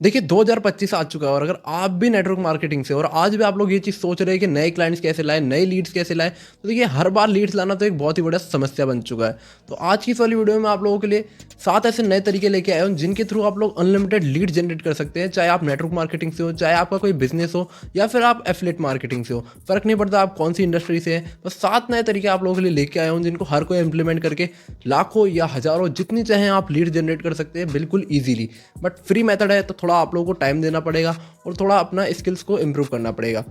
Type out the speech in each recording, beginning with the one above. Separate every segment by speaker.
Speaker 1: देखिए 2025 आ चुका है और अगर आप भी नेटवर्क मार्केटिंग से और आज भी आप लोग ये चीज़ सोच रहे हैं कि नए क्लाइंट्स कैसे लाएं, नए लीड्स कैसे लाएं, तो देखिए हर बार लीड्स लाना तो एक बहुत ही बड़ा समस्या बन चुका है। तो आज की इस वाली वीडियो में आप लोगों के लिए 7 ऐसे नए तरीके लेके आया हूँ जिनके थ्रू आप लोग अनलिमिटेड लीड जनरेट कर सकते हैं, चाहे आप नेटवर्क मार्केटिंग से हो, चाहे आपका कोई बिजनेस हो या फिर आप एफिलिएट मार्केटिंग से हो, फर्क नहीं पड़ता आप कौन सी इंडस्ट्री से हैं। बस 7 नए तरीके आप लोगों के लिए लेके आया हूँ जिनको हर कोई इंप्लीमेंट करके लाखों या हज़ारों जितनी चाहें आप लीड जनरेट कर सकते हैं बिल्कुल ईजीली। बट फ्री मेथड है तो थोड़ा आप लोगों को टाइम देना पड़ेगा और थोड़ा अपना स्किल्स को इम्प्रूव करना पड़ेगा।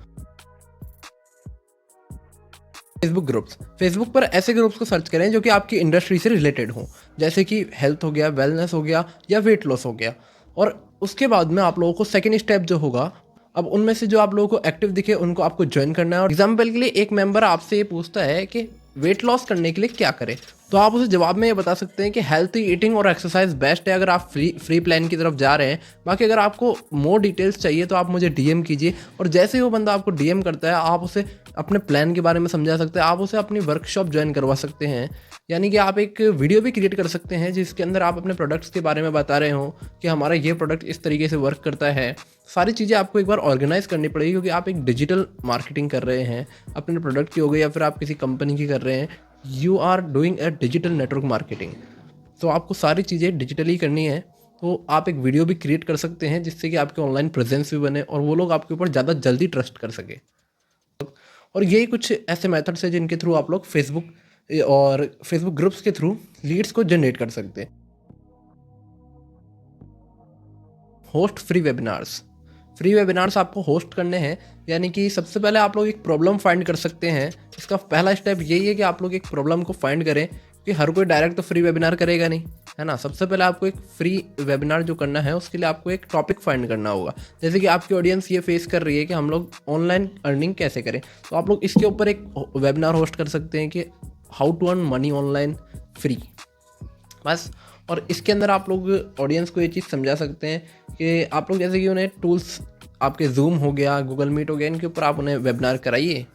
Speaker 1: फेसबुक पर ऐसे ग्रुप्स को सर्च करें जो कि आपकी इंडस्ट्री से रिलेटेड हो, जैसे कि हेल्थ हो गया, वेलनेस हो गया या वेट लॉस हो गया। और उसके बाद में आप लोगों को सेकेंड स्टेप जो होगा, अब उनमें से जो आप लोगों को एक्टिव दिखे उनको आपको ज्वाइन करना है। और एग्जाम्पल के लिए एक मेंबर आपसे ये पूछता है कि वेट लॉस करने के लिए क्या करें, तो आप उसे जवाब में ये बता सकते हैं कि हेल्थी ईटिंग और एक्सरसाइज बेस्ट है अगर आप फ्री प्लान की तरफ जा रहे हैं। बाकी अगर आपको मोर डिटेल्स चाहिए तो आप मुझे डीएम कीजिए, और जैसे ही वो बंदा आपको डीएम करता है आप उसे अपने प्लान के बारे में समझा सकते हैं, आप उसे अपनी वर्कशॉप ज्वाइन करवा सकते हैं। यानी कि आप एक वीडियो भी क्रिएट कर सकते हैं जिसके अंदर आप अपने प्रोडक्ट्स के बारे में बता रहे हो कि हमारा ये प्रोडक्ट इस तरीके से वर्क करता है। सारी चीज़ें आपको एक बार ऑर्गेनाइज करनी पड़ेगी क्योंकि आप एक डिजिटल मार्केटिंग कर रहे हैं, अपने प्रोडक्ट की हो गई या फिर आप किसी कंपनी की कर रहे हैं। You are doing a digital network marketing, तो आपको सारी चीज़ें डिजिटली करनी है। तो आप एक वीडियो भी क्रिएट कर सकते हैं जिससे कि आपके ऑनलाइन प्रेजेंस भी बने और वो लोग आपके ऊपर ज़्यादा जल्दी ट्रस्ट कर सके। और यही कुछ ऐसे मेथड्स हैं जिनके थ्रू आप लोग फेसबुक ग्रुप्स के थ्रू लीड्स को जनरेट कर सकते हैं। होस्ट फ्री वेबिनार्स आपको होस्ट करने हैं। यानी कि सबसे पहले आप लोग एक प्रॉब्लम फाइंड कर सकते हैं। इसका पहला स्टेप यही है कि आप लोग एक प्रॉब्लम को फाइंड करें कि हर कोई डायरेक्ट तो फ्री वेबिनार करेगा नहीं, है ना। सबसे पहले आपको एक फ्री वेबिनार जो करना है उसके लिए आपको एक टॉपिक फाइंड करना होगा। जैसे कि आपकी ऑडियंस ये फेस कर रही है कि हम लोग ऑनलाइन अर्निंग कैसे करें, तो आप लोग इसके ऊपर एक वेबिनार होस्ट कर सकते हैं कि how to earn money online free, बस। और इसके अंदर आप लोग ऑडियंस को ये चीज़ समझा सकते हैं कि आप लोग जैसे कि उन्हें टूल्स, आपके जूम हो गया, गूगल मीट हो गया, इनके ऊपर आप उन्हें वेबिनार कराइए।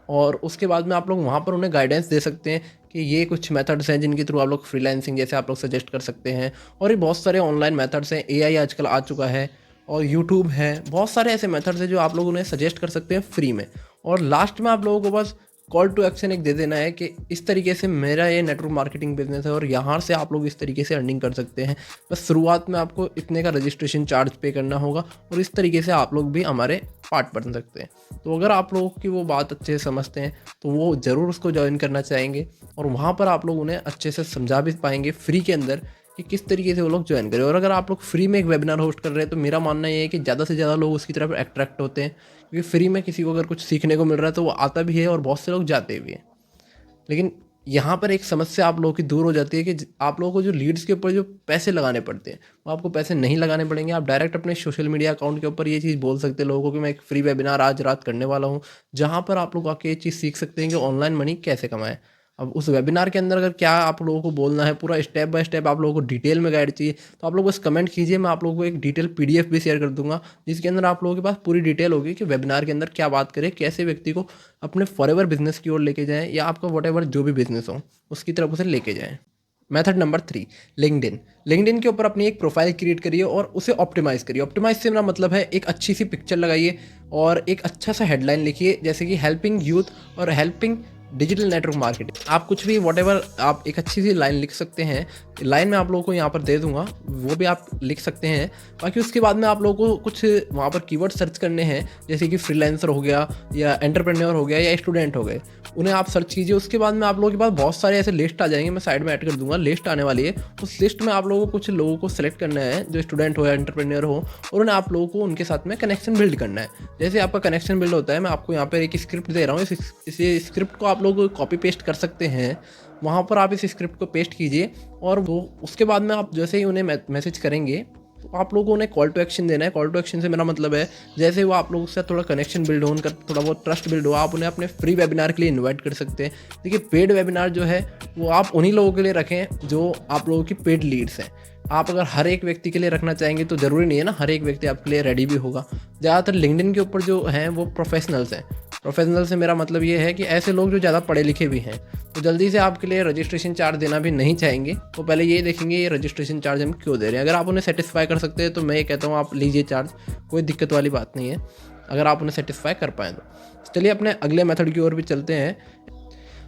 Speaker 1: और उसके बाद में आप लोग वहाँ पर उन्हें गाइडेंस दे सकते हैं कि ये कुछ मेथड्स हैं जिनके थ्रू आप लोग फ्रीलांसिंग जैसे आप लोग सजेस्ट कर सकते हैं। और ये बहुत सारे ऑनलाइन मेथड्स हैं, एआई आजकल आ चुका है और यूट्यूब है, बहुत सारे ऐसे मेथड्स हैं जो आप लोग उन्हें सजेस्ट कर सकते हैं फ्री में। और लास्ट में आप लोगों को बस कॉल टू एक्शन एक दे देना है कि इस तरीके से मेरा ये नेटवर्क मार्केटिंग बिजनेस है और यहाँ से आप लोग इस तरीके से अर्निंग कर सकते हैं। बस शुरुआत में आपको इतने का रजिस्ट्रेशन चार्ज पे करना होगा और इस तरीके से आप लोग भी हमारे पार्ट बन सकते हैं। तो अगर आप लोगों की वो बात अच्छे से समझते हैं तो वो ज़रूर उसको ज्वाइन करना चाहेंगे और वहाँ पर आप लोग उन्हें अच्छे से समझा भी पाएंगे फ्री के अंदर कि किस तरीके से वो लोग ज्वाइन करें। और अगर आप लोग फ्री में एक वेबिनार होस्ट कर रहे हैं तो मेरा मानना ये है कि ज़्यादा से ज़्यादा लोग उसकी तरफ अट्रैक्ट होते हैं, क्योंकि फ्री में किसी को अगर कुछ सीखने को मिल रहा है तो वो आता भी है और बहुत से लोग जाते भी हैं। लेकिन यहाँ पर एक समस्या आप लोगों की दूर हो जाती है कि आप लोगों को जो लीड्स के ऊपर जो पैसे लगाने पड़ते हैं वो आपको पैसे नहीं लगाने पड़ेंगे। आप डायरेक्ट अपने सोशल मीडिया अकाउंट के ऊपर ये चीज़ बोल सकते हैं लोगों को कि मैं एक फ्री वेबिनार आज रात करने वाला हूँ, जहाँ पर आप लोग आके ये चीज़ सीख सकते हैं कि ऑनलाइन मनी कैसे कमाएं। अब उस वेबिनार के अंदर अगर क्या आप लोगों को बोलना है, पूरा स्टेप बाय स्टेप आप लोगों को डिटेल में गाइड चाहिए, तो आप लोग बस कमेंट कीजिए, मैं आप लोगों को एक डिटेल पीडीएफ भी शेयर कर दूंगा जिसके अंदर आप लोगों के पास पूरी डिटेल होगी कि वेबिनार के अंदर क्या बात करें, कैसे व्यक्ति को अपने फॉरएवर बिजनेस की ओर लेके जाएं या आपका वॉटेवर जो भी बिजनेस हो उसकी तरफ उसे लेके जाएं। मेथड नंबर 3, लिंक्डइन के ऊपर अपनी एक प्रोफाइल क्रिएट करिए और उसे ऑप्टिमाइज़ करिए। ऑप्टिमाइज से मेरा मतलब है एक अच्छी सी पिक्चर लगाइए और एक अच्छा सा हेडलाइन लिखिए, जैसे कि हेल्पिंग यूथ और हेल्पिंग डिजिटल नेटवर्क मार्केटिंग। आप कुछ भी वॉटेवर आप एक अच्छी सी लाइन लिख सकते हैं, लाइन मैं आप लोगों को यहाँ पर दे दूंगा, वो भी आप लिख सकते हैं। बाकी उसके बाद में आप लोगों को कुछ वहाँ पर कीवर्ड सर्च करने हैं, जैसे कि फ्रीलांसर हो गया या एंटरप्रेन्योर हो गया या स्टूडेंट हो गए, उन्हें आप सर्च कीजिए। उसके बाद में आप लोगों के पास बहुत सारे ऐसे लिस्ट आ जाएंगे, मैं साइड में ऐड कर दूंगा, लिस्ट आने वाली है। उस लिस्ट में आप लोगों को कुछ लोगों को सेलेक्ट करना है जो स्टूडेंट हो या एंटरप्रेन्योर हो, और उन्हें आप लोगों को उनके साथ में कनेक्शन बिल्ड करना है। जैसे आपका कनेक्शन बिल्ड होता है, मैं आपको यहाँ पर एक स्क्रिप्ट दे रहा हूँ, इस स्क्रिप्ट को आप लोग कॉपी पेस्ट कर सकते हैं। वहाँ पर आप इस स्क्रिप्ट को पेस्ट कीजिए और वो उसके बाद में आप जैसे ही उन्हें मैसेज करेंगे तो आप लोगों को उन्हें कॉल टू एक्शन देना है। कॉल टू एक्शन से मेरा मतलब है जैसे वो आप लोगों से थोड़ा कनेक्शन बिल्ड हो, उनका थोड़ा बहुत ट्रस्ट बिल्ड हो, आप उन्हें अपने फ्री वेबिनार के लिए इन्वाइट कर सकते हैं। देखिए पेड वेबिनार जो है वो आप उन्हीं लोगों के लिए रखें जो आप लोगों की पेड लीड्स हैं। आप अगर हर एक व्यक्ति के लिए रखना चाहेंगे तो ज़रूरी नहीं है ना हर एक व्यक्ति आपके लिए रेडी भी होगा। ज़्यादातर लिंक्डइन के ऊपर जो हैं वो प्रोफेशनल्स हैं, प्रोफेशनल से मेरा मतलब ये है कि ऐसे लोग जो ज़्यादा पढ़े लिखे भी हैं, तो जल्दी से आपके लिए रजिस्ट्रेशन चार्ज देना भी नहीं चाहेंगे। तो पहले ये देखेंगे ये रजिस्ट्रेशन चार्ज हम क्यों दे रहे हैं। अगर आप उन्हें सेटिस्फाई कर सकते हैं तो मैं ये कहता हूँ आप लीजिए चार्ज, कोई दिक्कत वाली बात नहीं है, अगर आप उन्हें सेटिस्फाई कर पाएँ तो। चलिए अपने अगले मेथड की ओर भी चलते हैं।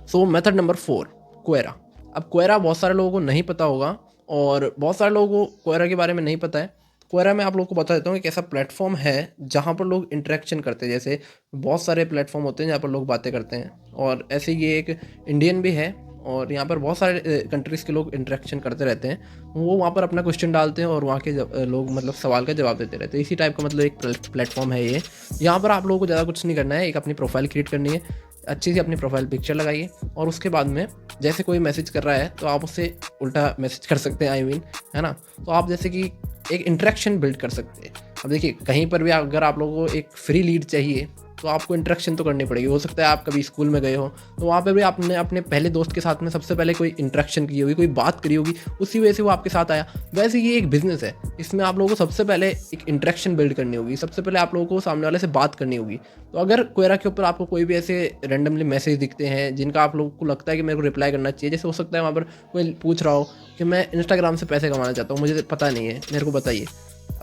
Speaker 1: सो मेथड नंबर 4, क्वेरा। अब क्वेरा बहुत सारे लोगों को नहीं पता होगा और बहुत सारे लोगों को क्वेरा के बारे में नहीं पता है। क्वेरा में आप लोगों को बता देता हूँ एक ऐसा प्लेटफॉर्म है जहाँ पर लोग इंटरेक्शन करते हैं। जैसे बहुत सारे प्लेटफॉर्म होते हैं जहाँ पर लोग बातें करते हैं, और ऐसे ये एक इंडियन भी है और यहाँ पर बहुत सारे कंट्रीज़ के लोग इंटरेक्शन करते रहते हैं। वो वहाँ पर अपना क्वेश्चन डालते हैं और वहाँ के लोग मतलब सवाल का जवाब देते रहते हैं। इसी टाइप का मतलब एक प्लेटफॉर्म है ये। यहाँ पर आप लोगों को ज़्यादा कुछ नहीं करना है, एक अपनी प्रोफाइल क्रिएट करनी है, अच्छी सी अपनी प्रोफाइल पिक्चर लगाइए और उसके बाद में जैसे कोई मैसेज कर रहा है तो आप उससे उल्टा मैसेज कर सकते हैं, है ना। तो आप जैसे कि एक इंटरेक्शन बिल्ड कर सकते हैं। अब देखिए कहीं पर भी अगर आप लोगों को एक फ्री लीड चाहिए तो आपको इंटरेक्शन तो करनी पड़ेगी। हो सकता है आप कभी स्कूल में गए हो तो वहाँ पर भी आपने अपने पहले दोस्त के साथ में सबसे पहले कोई इंटरेक्शन की होगी, कोई बात करी होगी, उसी वजह से वो आपके साथ आया। वैसे ये एक बिजनेस है, इसमें आप लोगों को सबसे पहले एक इंटरेक्शन बिल्ड करनी होगी, सबसे पहले आप लोगों को सामने वाले से बात करनी होगी। तो अगर क्वेरा के ऊपर आपको कोई भी ऐसे रैंडमली मैसेज दिखते हैं जिनका आप लोगों को लगता है कि मेरे को रिप्लाई करना चाहिए, जैसे हो सकता है वहाँ पर कोई पूछ रहा हो कि मैं इंस्टाग्राम से पैसे कमाना चाहता हूँ, मुझे पता नहीं है, मेरे को बताइए।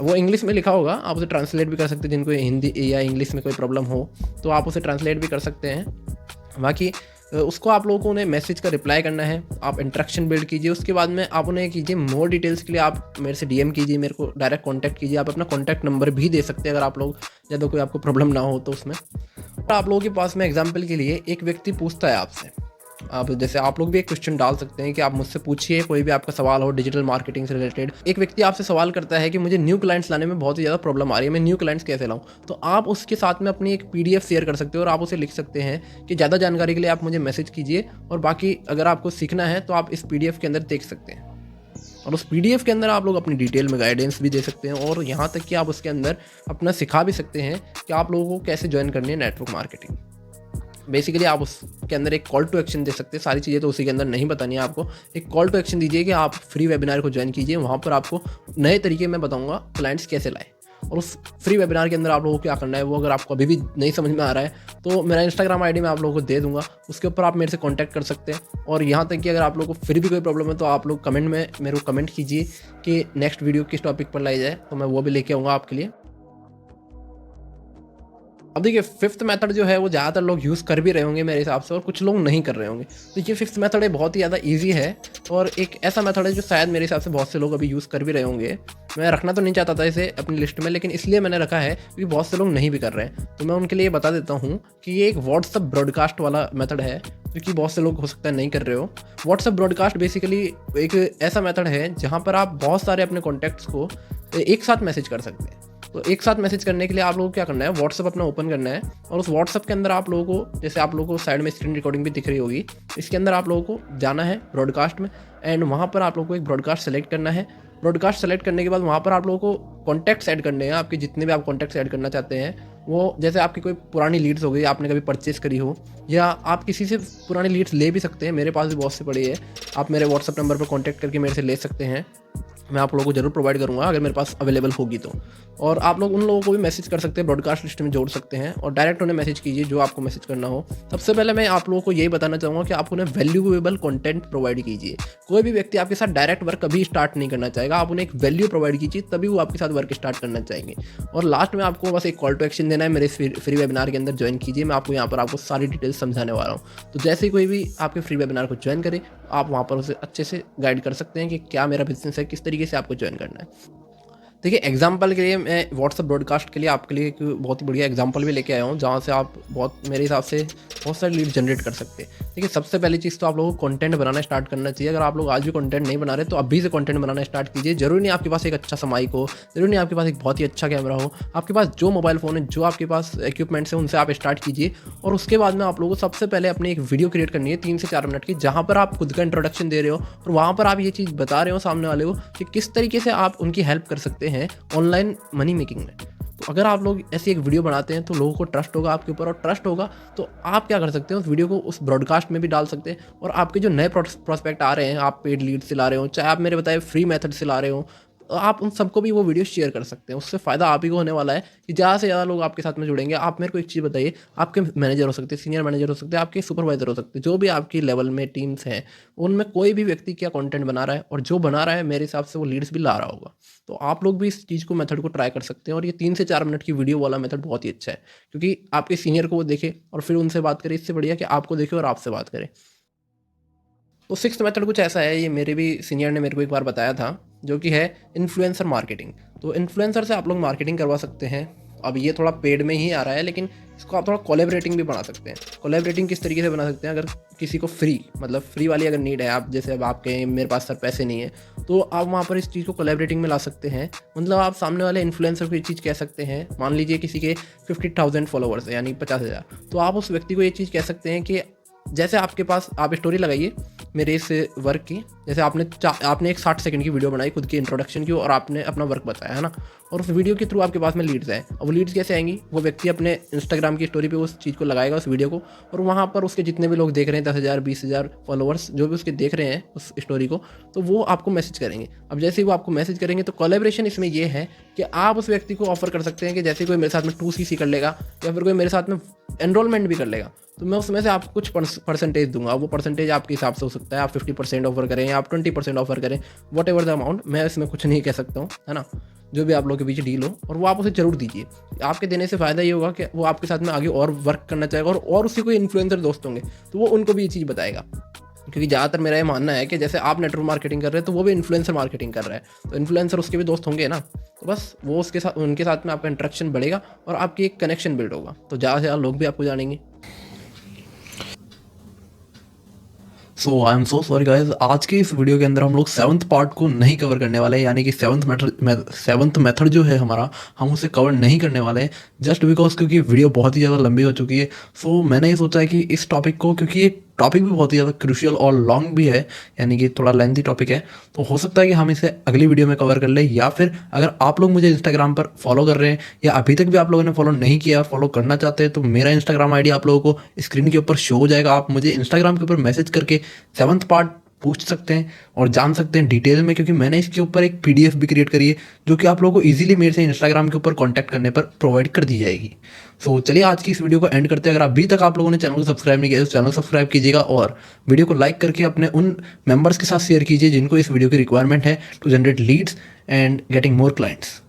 Speaker 1: वो इंग्लिश में लिखा होगा, आप उसे ट्रांसलेट भी कर सकते हैं। जिनको हिंदी या इंग्लिश में कोई प्रॉब्लम हो तो आप उसे ट्रांसलेट भी कर सकते हैं। बाकी उसको आप लोगों को उन्हें मैसेज का रिप्लाई करना है, आप इंटरेक्शन बिल्ड कीजिए। उसके बाद में आप उन्हें कीजिए मोर डिटेल्स के लिए आप मेरे से डीएम कीजिए, मेरे को डायरेक्ट कांटेक्ट कीजिए। आप अपना कांटेक्ट नंबर भी दे सकते हैं अगर आप लोग ज़्यादा कोई आपको प्रॉब्लम ना हो तो उसमें। आप लोगों के पास में एग्जाम्पल के लिए एक व्यक्ति पूछता है आपसे, आप जैसे आप लोग भी एक क्वेश्चन डाल सकते हैं कि आप मुझसे पूछिए कोई भी आपका सवाल हो डिजिटल मार्केटिंग से रिलेटेड। एक व्यक्ति आपसे सवाल करता है कि मुझे न्यू क्लाइंट्स लाने में बहुत ही ज़्यादा प्रॉब्लम आ रही है, मैं न्यू क्लाइंट्स कैसे लाऊं। तो आप उसके साथ में अपनी एक पीडीएफ शेयर कर सकते हो और आप उसे लिख सकते हैं कि ज़्यादा जानकारी के लिए आप मुझे मैसेज कीजिए, और बाकी अगर आपको सीखना है तो आप इस पीडीएफ के अंदर देख सकते हैं। और उस पीडीएफ के अंदर आप लोग अपनी डिटेल में गाइडेंस भी दे सकते हैं, और यहाँ तक कि आप उसके अंदर अपना सिखा भी सकते हैं कि आप लोगों को कैसे ज्वाइन करनी है नेटवर्क मार्केटिंग। बेसिकली आप उसके अंदर एक कॉल टू एक्शन दे सकते हैं। सारी चीज़ें तो उसी के अंदर नहीं बतानी है आपको, एक कॉल टू एक्शन दीजिए कि आप फ्री वेबिनार को ज्वाइन कीजिए। वहाँ पर आपको नए तरीके मैं बताऊँगा क्लाइंट्स कैसे लाए। और उस फ्री वेबिनार के अंदर आप लोगों को क्या करना है वो अगर आपको अभी भी नहीं समझ में आ रहा है तो मेरा इंस्टाग्राम आईडी मैं आप लोगों को दे दूंगा, उसके ऊपर आप मेरे से कांटेक्ट कर सकते हैं। और यहाँ तक कि अगर आप लोगों को फिर भी कोई प्रॉब्लम है तो आप लोग कमेंट में मेरे को कमेंट कीजिए कि नेक्स्ट वीडियो किस टॉपिक पर लाई जाए, तो मैं वो भी लेके आऊँगा आपके लिए। अब देखिए फिफ्थ मेथड जो है वो ज़्यादातर लोग यूज़ कर भी रहे होंगे मेरे हिसाब से, और कुछ लोग नहीं कर रहे होंगे। तो ये फिफ्थ मेथड है, बहुत ही ज़्यादा इजी है और एक ऐसा मेथड है जो शायद मेरे हिसाब से बहुत से लोग अभी यूज़ कर भी रहे होंगे। मैं रखना तो नहीं चाहता था इसे अपनी लिस्ट में, लेकिन इसलिए मैंने रखा है क्योंकि बहुत से लोग नहीं भी कर रहे हैं। तो मैं उनके लिए बता देता हूँ कि ये एक व्हाट्सअप ब्रॉडकास्ट वाला मेथड है, क्योंकि बहुत से लोग हो सकता है नहीं कर रहे हो। व्हाट्सअप ब्रॉडकास्ट बेसिकली एक ऐसा मेथड है जहाँ पर आप बहुत सारे अपने कॉन्टैक्ट्स को एक साथ मैसेज कर सकते हैं। तो एक साथ मैसेज करने के लिए आप लोगों को क्या करना है, व्हाट्सअप अपना ओपन करना है और उस व्हाट्सअप के अंदर आप लोगों को, जैसे आप लोगों को साइड में स्क्रीन रिकॉर्डिंग भी दिख रही होगी, इसके अंदर आप लोगों को जाना है ब्रॉडकास्ट में, एंड वहाँ पर आप लोगों को एक ब्रॉडकास्ट सेलेक्ट करना है। ब्रॉडकास्ट सेलेक्ट करने के बाद वहाँ पर आप लोगों को कॉन्टैक्ट्स ऐड करने हैं, आपके जितने भी आप कॉन्टैक्ट्स ऐड करना चाहते हैं वो, जैसे आपकी कोई पुरानी लीड्स हो गई, आपने कभी परचेस करी हो, या आप किसी से पुरानी लीड्स ले भी सकते हैं। मेरे पास भी बहुत सी पड़ी है, आप मेरे व्हाट्सअप नंबर पर कॉन्टैक्ट करके मेरे से ले सकते हैं, मैं आप लोगों को जरूर प्रोवाइड करूंगा अगर मेरे पास अवेलेबल होगी तो। और आप लोग उन लोगों को भी मैसेज कर सकते हैं, ब्रॉडकास्ट लिस्ट में जोड़ सकते हैं और डायरेक्ट उन्हें मैसेज कीजिए जो आपको मैसेज करना हो। सबसे पहले मैं आप लोगों को यही बताना चाहूँगा कि आप उन्हें वैल्यूएबल कंटेंट प्रोवाइड कीजिए। कोई भी व्यक्ति आपके साथ डायरेक्ट वर्क कभी स्टार्ट नहीं करना चाहेगा, आप उन्हें एक वैल्यू प्रोवाइड कीजिए तभी वो आपके साथ वर्क स्टार्ट करना चाहेंगे। और लास्ट में आपको बस एक कॉल टू एक्शन देना है, मेरे फ्री वेबिनार के अंदर ज्वाइन कीजिए। मैं आपको यहाँ पर आपको सारी डिटेल्स समझाने वाला हूँ। तो जैसे ही कोई भी आपके फ्री वेबिनार को ज्वाइन करे, आप वहाँ पर उसे अच्छे से गाइड कर सकते हैं कि क्या मेरा बिजनेस है, किस तरीके से आपको ज्वाइन करना है। देखिए एग्जाम्पल के लिए मैं व्हाट्सअप ब्रॉडकास्ट के लिए आपके लिए एक बहुत ही बढ़िया एग्जाम्पल भी लेके आया हूँ, जहाँ से आप बहुत मेरे हिसाब से बहुत सारे लीड जनरेट कर सकते हैं। देखिए सबसे पहली चीज़ तो आप लोगों को कंटेंट बनाना स्टार्ट करना चाहिए। अगर आप लोग आज भी कंटेंट नहीं बना रहे तो अभी से कंटेंट बनाना स्टार्ट कीजिए। जरूरी नहीं आपके पास एक अच्छा माइक हो, जरूरी नहीं आपके पास एक बहुत ही अच्छा कैमरा हो, आपके पास जो मोबाइल फ़ोन है, जो आपके पास इक्विपमेंट्स है, उनसे आप स्टार्ट कीजिए। और उसके बाद में आप लोगों को सबसे पहले अपनी एक वीडियो क्रिएट करनी है 3 से 4 मिनट की, जहाँ पर आप खुद का इंट्रोडक्शन दे रहे हो और वहाँ पर आप ये चीज़ बता रहे हो सामने वाले को कि किस तरीके से आप उनकी हेल्प कर सकते हैं ऑनलाइन मनी मेकिंग में। तो अगर आप लोग ऐसी एक वीडियो बनाते हैं तो लोगों को ट्रस्ट होगा आपके ऊपर, और ट्रस्ट होगा तो आप क्या कर सकते हैं, उस वीडियो को उस ब्रॉडकास्ट में भी डाल सकते हैं। और आपके जो नए प्रोस्पेक्ट आ रहे हैं, आप पेड लीड से ला रहे हो, चाहे आप मेरे बताए फ्री मेथड से ला रहे हो, आप उन सबको भी वो वीडियो शेयर कर सकते हैं। उससे फ़ायदा आप ही को होने वाला है कि ज़्यादा से ज़्यादा लोग आपके साथ में जुड़ेंगे। आप मेरे को एक चीज़ बताइए, आपके मैनेजर हो सकते हैं, सीनियर मैनेजर हो सकते हैं, आपके सुपरवाइज़र हो सकते हैं, जो भी आपकी लेवल में टीम्स हैं, उनमें कोई भी व्यक्ति क्या कंटेंट बना रहा है, और जो बना रहा है मेरे हिसाब से वो लीड्स भी ला रहा होगा। तो आप लोग भी इस चीज़ को, मेथड को ट्राई कर सकते हैं। और ये 3 से 4 मिनट की वीडियो वाला मेथड बहुत ही अच्छा है, क्योंकि आपके सीनियर को वो देखे और फिर उनसे बात करें, इससे बढ़िया कि आपको देखे और आपसे बात करें। तो सिक्स्थ मेथड कुछ ऐसा है, ये मेरे भी सीनियर ने मेरे को एक बार बताया था, जो कि है इन्फ्लुएंसर मार्केटिंग। तो इन्फ्लुएंसर से आप लोग मार्केटिंग करवा सकते हैं। अब ये थोड़ा पेड में ही आ रहा है, लेकिन इसको आप थोड़ा कोलैबोरेटिंग भी बना सकते हैं। कोलैबोरेटिंग किस तरीके से बना सकते हैं, अगर किसी को फ्री, मतलब फ्री वाली अगर नीड है, आप जैसे अब आप कहें मेरे पास सर पैसे नहीं है, तो आप वहाँ पर इस चीज़ को कोलैबोरेटिंग में ला सकते हैं। मतलब आप सामने वाले इन्फ्लुएंसर को ये चीज़ कह सकते हैं, मान लीजिए किसी के 50,000 फॉलोवर्स है, यानी 50,000, तो आप उस व्यक्ति को ये चीज़ कह सकते हैं कि जैसे आपके पास, आप स्टोरी लगाइए मेरे इस वर्क की, जैसे आपने एक 60 सेकंड की वीडियो बनाई खुद की इंट्रोडक्शन की, और आपने अपना वर्क बताया है ना, और उस वीडियो के थ्रू आपके पास में लीड्स हैं। और वो लीड्स कैसे आएंगी, वो व्यक्ति अपने इंस्टाग्राम की स्टोरी पे उस चीज़ को लगाएगा, उस वीडियो को, और वहाँ पर उसके जितने भी लोग देख रहे हैं, 10,000 20,000 फॉलोवर्स जो भी उसके देख रहे हैं उस स्टोरी को, तो वो आपको मैसेज करेंगे। अब जैसे ही वो आपको मैसेज करेंगे, तो कोलैबोरेशन इसमें ये है कि आप उस व्यक्ति को ऑफर कर सकते हैं कि जैसे कोई मेरे साथ में 2cc कर लेगा, या फिर कोई मेरे साथ में एनरोलमेंट भी कर लेगा, तो मैं उसमें से आपको कुछ परसेंटेज दूंगा। वो परसेंटेज आपके हिसाब से हो सकता है, आप 50% ऑफर करें या आप 20% ऑफर करें, वट एवर द अमाउंट, मैं इसमें कुछ नहीं कह सकता हूँ, है ना, जो भी आप लोगों के बीच डील हो, और वो आप उसे जरूर दीजिए। आपके देने से फ़ायदा ये होगा कि वो आपके साथ में आगे और वर्क करना चाहेगा, और उसके कोई इन्फ्लुएंसर दोस्त होंगे तो वो उनको भी ये चीज़ बताएगा। क्योंकि ज़्यादातर मेरा ये मानना है कि जैसे आप नेटवर्क मार्केटिंग कर रहे हैं, तो वो भी इन्फ्लुएंसर मार्केटिंग कर रहा है, तो इन्फ्लुएंसर उसके भी दोस्त होंगे ना, तो बस वो उसके साथ, उनके साथ में आपका इंटरेक्शन बढ़ेगा और आपकी एक कनेक्शन बिल्ड होगा, तो ज़्यादा से ज़्यादा लोग भी आपको जानेंगे।
Speaker 2: So I am so sorry guys, आज के इस वीडियो के अंदर हम लोग 7th पार्ट को नहीं कवर करने वाले हैं, यानी कि 7th मेथड जो है हमारा, हम उसे कवर नहीं करने वाले हैं, जस्ट बिकॉज क्योंकि वीडियो बहुत ही ज़्यादा लंबी हो चुकी है। सो मैंने ये सोचा है कि इस टॉपिक को, क्योंकि ये टॉपिक भी बहुत ही ज़्यादा क्रूशियल और लॉन्ग भी है, यानी कि थोड़ा लेंथी टॉपिक है, तो हो सकता है कि हम इसे अगली वीडियो में कवर कर ले, या फिर अगर आप लोग मुझे इंस्टाग्राम पर फॉलो कर रहे हैं, या अभी तक भी आप लोगों ने फॉलो नहीं किया और फॉलो करना चाहते हैं, तो मेरा इंस्टाग्राम आईडी आप लोगों को स्क्रीन के ऊपर शो हो जाएगा। आप मुझे इंस्टाग्राम के ऊपर मैसेज करके 7th पार्ट पूछ सकते हैं और जान सकते हैं डिटेल में, क्योंकि मैंने इसके ऊपर एक पीडीएफ भी क्रिएट करी है, जो कि आप लोगों को इजीली मेरे से इंस्टाग्राम के ऊपर कांटेक्ट करने पर प्रोवाइड कर दी जाएगी। सो चलिए आज की इस वीडियो को एंड करते हैं। अगर अभी तक आप लोगों ने चैनल को सब्सक्राइब नहीं किया तो चैनल सब्सक्राइब कीजिएगा, और वीडियो को लाइक करके अपने उन मेंबर्स के साथ शेयर कीजिए जिनको इस वीडियो की रिक्वायरमेंट है to generate leads and getting more clients.